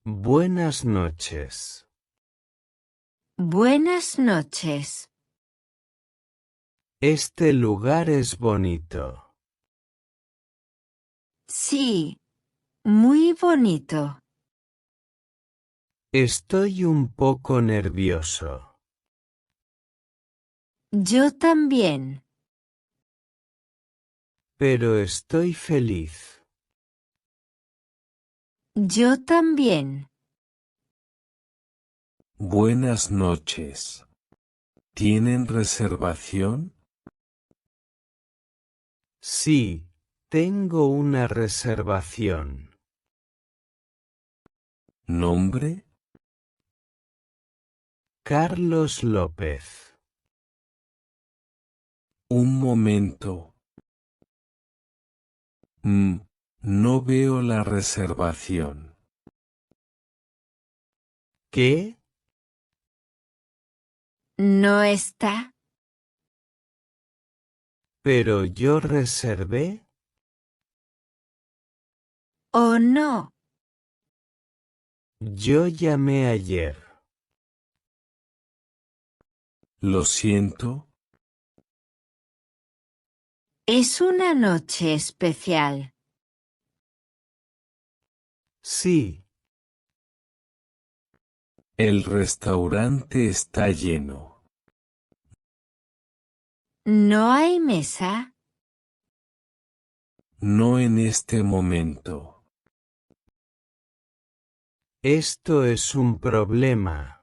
Buenas noches. Buenas noches. Este lugar es bonito. Sí, muy bonito. Estoy un poco nervioso. Yo también. Pero estoy feliz. Yo también. Buenas noches. ¿Tienen reservación? Sí, tengo una reservación. ¿Nombre? Carlos López. Un momento. No veo la reservación. ¿Qué? ¿No está? ¿Pero yo reservé? ¿O no? Yo llamé ayer. Lo siento. Es una noche especial. Sí, El restaurante está lleno. ¿No hay mesa? No en este momento. esto es un problema.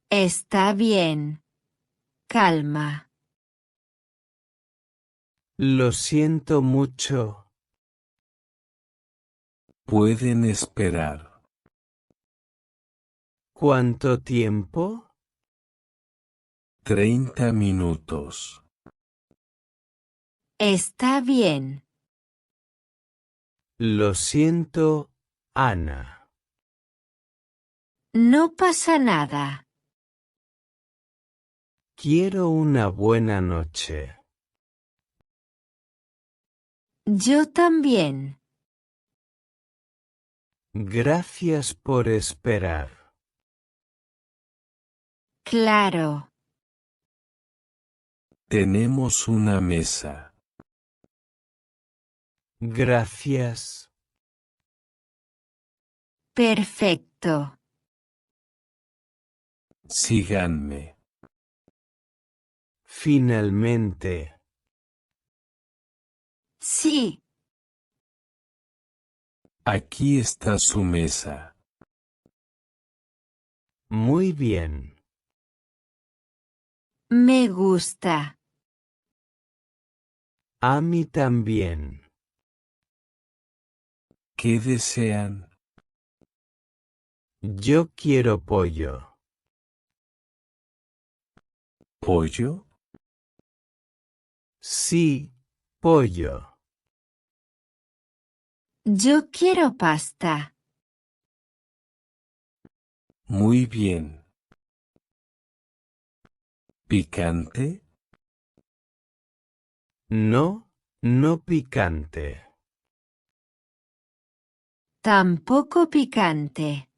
Está bien. Calma. Lo siento mucho. Pueden esperar. ¿Cuánto tiempo? 30 minutos. Está bien. Lo siento, Ana. No pasa nada. Quiero una buena noche. Yo también. Gracias por esperar. Claro. Tenemos una mesa. Gracias. Perfecto. Síganme. Finalmente. Sí. Aquí está su mesa. Muy bien. Me gusta. A mí también. ¿Qué desean? Yo quiero pollo. ¿Pollo? Sí, pollo. Yo quiero pasta. Muy bien. ¿Picante? No, no picante. Tampoco picante.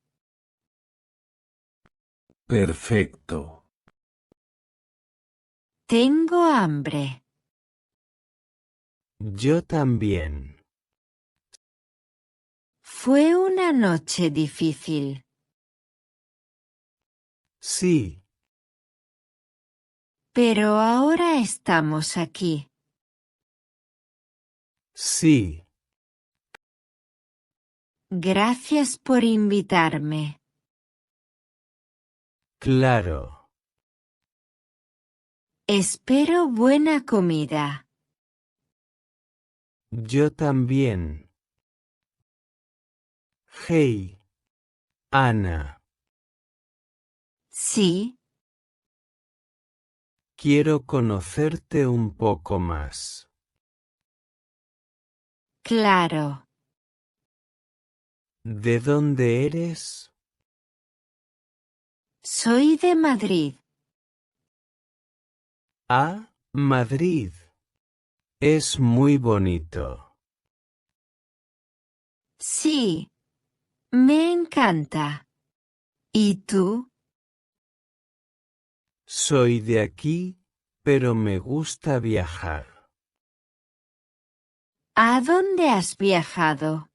Perfecto. Tengo hambre. Yo también. Fue una noche difícil. Sí, Pero ahora estamos aquí. sí. Gracias por invitarme. Claro. Espero buena comida. Yo también. Hey, Ana. Sí, Quiero conocerte un poco más. claro. ¿De dónde eres? Soy de Madrid. Ah, Madrid. Es muy bonito. Sí, Me encanta. ¿Y tú? Soy de aquí, pero me gusta viajar. ¿A dónde has viajado?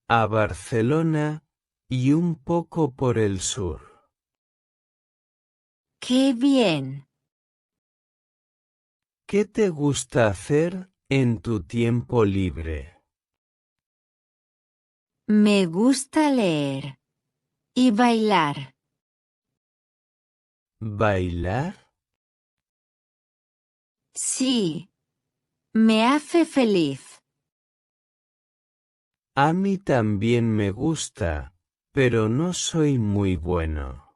A Barcelona y un poco por el sur. ¡Qué bien! ¿Qué te gusta hacer en tu tiempo libre? Me gusta leer. Y bailar. ¿Bailar? Sí. Me hace feliz. A mí también me gusta, pero no soy muy bueno.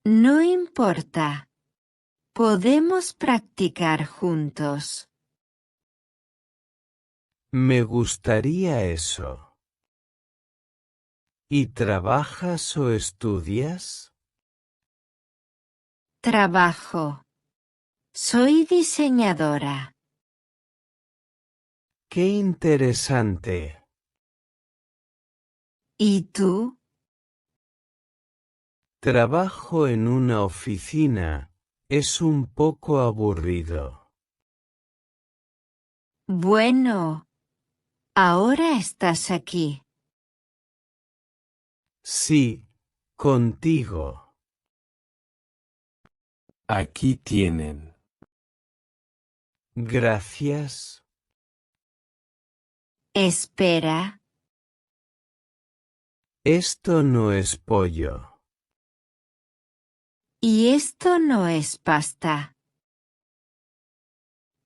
No importa. Podemos practicar juntos. Me gustaría eso. ¿Y trabajas o estudias? Trabajo. Soy diseñadora. ¡Qué interesante! ¿Y tú? Trabajo en una oficina. Es un poco aburrido. Bueno. Ahora estás aquí. Sí, contigo. Aquí tienen. Gracias. Espera. Esto no es pollo. Y esto no es pasta.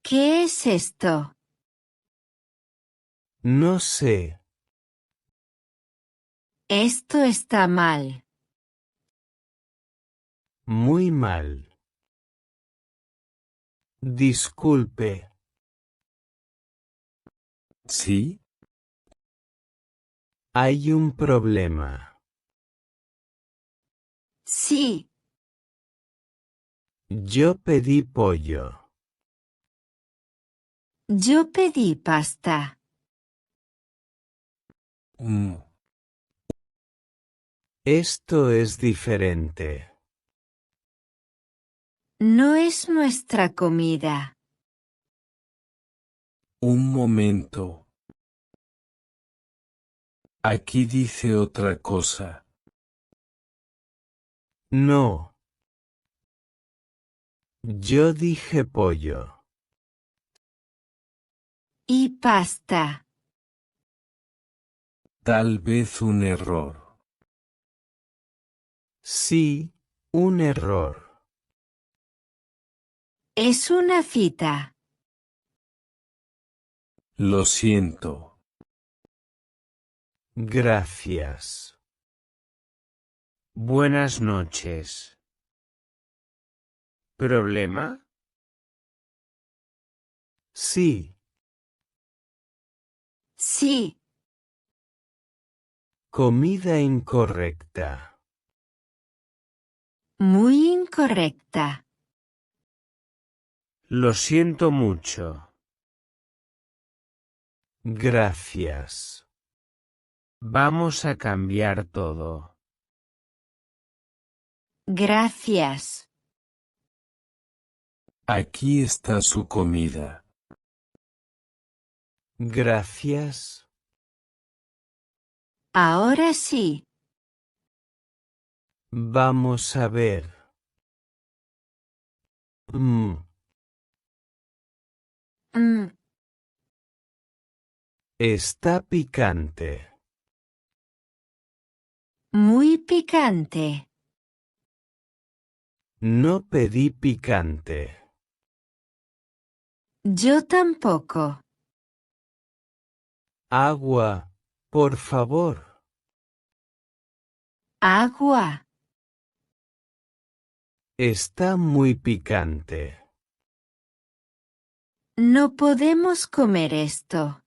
¿Qué es esto? No sé. Esto está mal. Muy mal. Disculpe. ¿Sí? Hay un problema. Sí. Yo pedí pollo. Yo pedí pasta. Mm, Esto es diferente. No es nuestra comida. un momento. Aquí dice otra cosa. No. Yo dije pollo. Y pasta. Tal vez un error. Sí, un error. Es una cita. Lo siento. Gracias. Buenas noches. ¿Problema? Sí, Sí. comida incorrecta. Muy incorrecta. Lo siento mucho. Gracias. Vamos a cambiar todo. Gracias. Aquí está su comida. Gracias. Ahora sí. Vamos a ver. Mm, Está picante. muy picante. No pedí picante. Yo tampoco. Agua, por favor. Agua. Está muy picante. No podemos comer esto.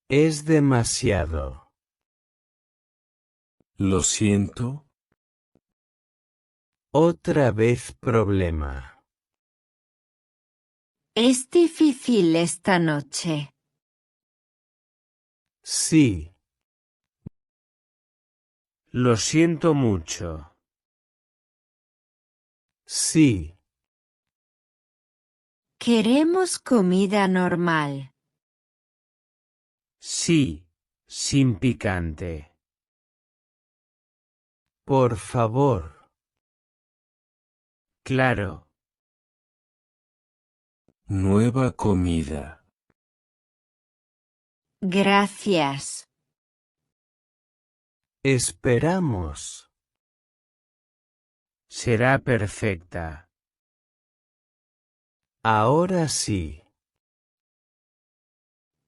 Es demasiado. Lo siento. Otra vez problema. Es difícil esta noche. Sí, Lo siento mucho. sí, Queremos comida normal. Sí, sin picante. por favor. Claro. Nueva comida. Gracias. Esperamos. Será perfecta. Ahora sí.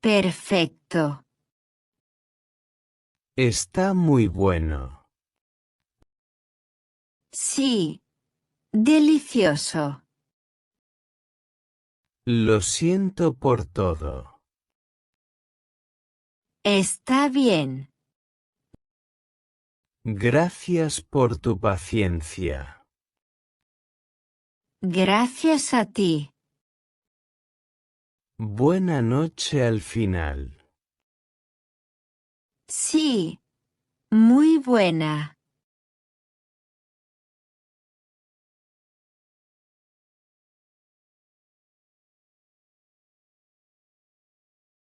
Perfecto. Está muy bueno. Sí. Delicioso. Lo siento por todo. Está bien. Gracias por tu paciencia. Gracias a ti. Buena noche al final. Sí. Muy buena.